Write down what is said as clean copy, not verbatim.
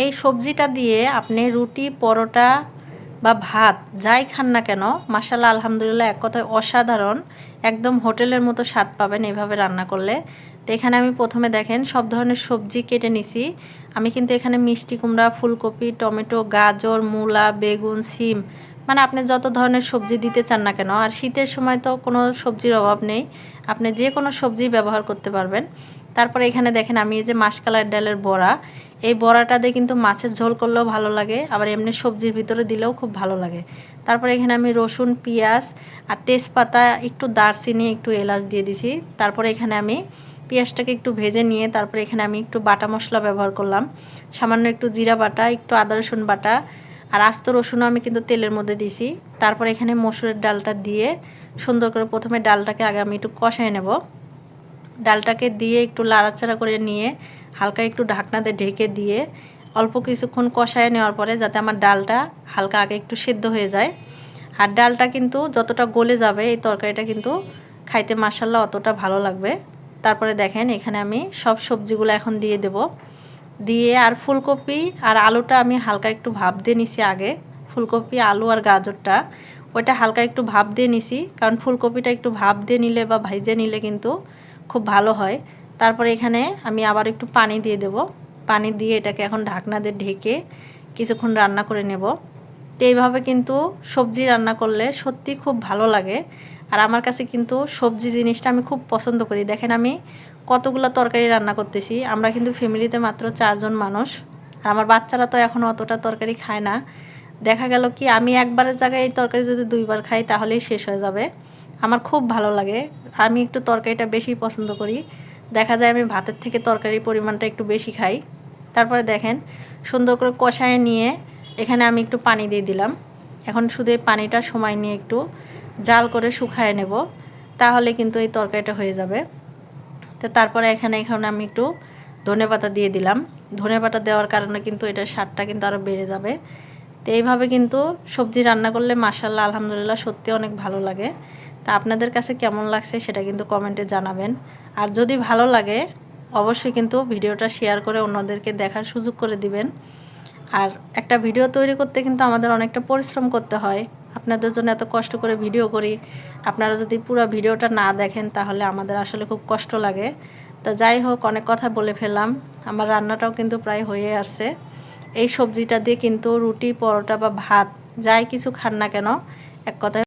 এই সবজিটা দিয়ে আপনি রুটি পরোটা বা ভাত যাই খান না কেন মাশাআল্লাহ আলহামদুলিল্লাহ এক কথায় অসাধারণ, একদম হোটেলের মতো স্বাদ পাবেন এভাবে রান্না করলে। তো এখানে আমি প্রথমে দেখেন সব ধরনের সবজি কেটে নিছি। আমি কিন্তু এখানে মিষ্টি কুমড়া, ফুলকপি, টমেটো, গাজর, মূলা, বেগুন, সিম, মানে আপনি যত ধরনের সবজি দিতে চান না কেন, আর শীতের সময় তো কোনো সবজির অভাব নেই, আপনি যে কোনো সবজি ব্যবহার করতে পারবেন। তারপরে এখানে দেখেন আমি এই যে মাসকলাই ডালের বড়া, এই বড়াটা দিয়ে কিন্তু মাছের ঝোল করলেও ভালো লাগে, আবার এমনি সবজির ভিতরে দিলেও খুব ভালো লাগে। তারপরে এখানে আমি রসুন, পেঁয়াজ আর তেজপাতা, একটু দারচিনি, একটু এলাচ দিয়ে দিছি। তারপরে এখানে আমি পেঁয়াজটাকে একটু ভেজে নিয়ে তারপরে এখানে আমি একটু বাটা মশলা ব্যবহার করলাম, সামান্য একটু জিরা বাটা, একটু আদা রসুন বাটা, আর আস্ত রসুনও আমি কিন্তু তেলের মধ্যে দিছি। তারপরে এখানে মসুরের ডালটা দিয়ে সুন্দর করে প্রথমে ডালটাকে আগে আমি একটু কষায় নেব। ডালটাকে দিয়ে একটু লাড়াচাড়া করে নিয়ে হালকা একটু ঢাকনাতে ঢেকে দিয়ে অল্প কিছুক্ষণ কষায় নেওয়ার পরে যাতে আমার ডালটা হালকা আগে একটু সেদ্ধ হয়ে যায়। আর ডালটা কিন্তু যতটা গলে যাবে এই তরকারিটা কিন্তু খাইতে মাশাআল্লাহ অতটা ভালো লাগবে। তারপরে দেখেন এখানে আমি সব সবজিগুলো এখন দিয়ে দেব, দিয়ে আর ফুলকপি আর আলুটা আমি হালকা একটু ভাপ দিয়ে নিছি আগে। ফুলকপি, আলু আর গাজরটা ওইটা হালকা একটু ভাপ দিয়ে নিছি, কারণ ফুলকপিটা একটু ভাপ দিয়ে নিলে বা ভাইজে নিলে কিন্তু খুব ভালো হয়। তারপরে এখানে আমি আবার একটু পানি দিয়ে দেব, পানি দিয়ে এটাকে এখন ঢাকনা দিয়ে ঢেকে কিছুক্ষণ রান্না করে নেব। তো এইভাবে কিন্তু সবজি রান্না করলে সত্যি খুব ভালো লাগে। আর আমার কাছে কিন্তু সবজি জিনিসটা আমি খুব পছন্দ করি। দেখেন আমি কতগুলো তরকারি রান্না করতেছি, আমরা কিন্তু ফ্যামিলিতে মাত্র 4 জন মানুষ, আর আমার বাচ্চারা তো এখনও অতটা তরকারি খায় না। দেখা গেল কি আমি একবারের জায়গায় এই তরকারি যদি 2 বার খাই তাহলেই শেষ হয়ে যাবে। আমার খুব ভালো লাগে, আমি একটু তরকারিটা বেশি পছন্দ করি। দেখা যায় আমি ভাতের থেকে তরকারির পরিমাণটা একটু বেশি খাই। তারপরে দেখেন সুন্দর করে কষায় নিয়ে এখানে আমি একটু পানি দিয়ে দিলাম। এখন শুধু এই পানিটা সময় নিয়ে একটু জাল করে শুকায় নেব, তাহলে কিন্তু এই তরকারিটা হয়ে যাবে। তো তারপরে এখানে আমি একটু ধনেপাতা দিয়ে দিলাম। ধনেপাতা দেওয়ার কারণে কিন্তু এটার স্বাদটা কিন্তু আরও বেড়ে যাবে। তো এইভাবে কিন্তু সবজি রান্না করলে মাশাআল্লাহ আলহামদুলিল্লাহ সত্যি অনেক ভালো লাগে। তা আপনাদের কাছে কেমন লাগছে সেটা কিন্তু কমেন্টে জানাবেন। আর যদি ভালো লাগে অবশ্যই কিন্তু ভিডিওটা শেয়ার করে অন্যদেরকে দেখার সুযোগ করে দিবেন। আর একটা ভিডিও তৈরি করতে কিন্তু আমাদের অনেকটা পরিশ্রম করতে হয়, আপনাদের জন্য এত কষ্ট করে ভিডিও করি, আপনারা যদি পুরো ভিডিওটা না দেখেন তাহলে আমাদের আসলে খুব কষ্ট লাগে। তা যাই হোক, অনেক কথা বলে ফেললাম, আমার রান্নাটাও কিন্তু প্রায় হয়ে আসছে। এই সবজিটা দিয়ে কিন্তু রুটি, পরোটা বা ভাত যাই কিছু খান না কেন এক কথায়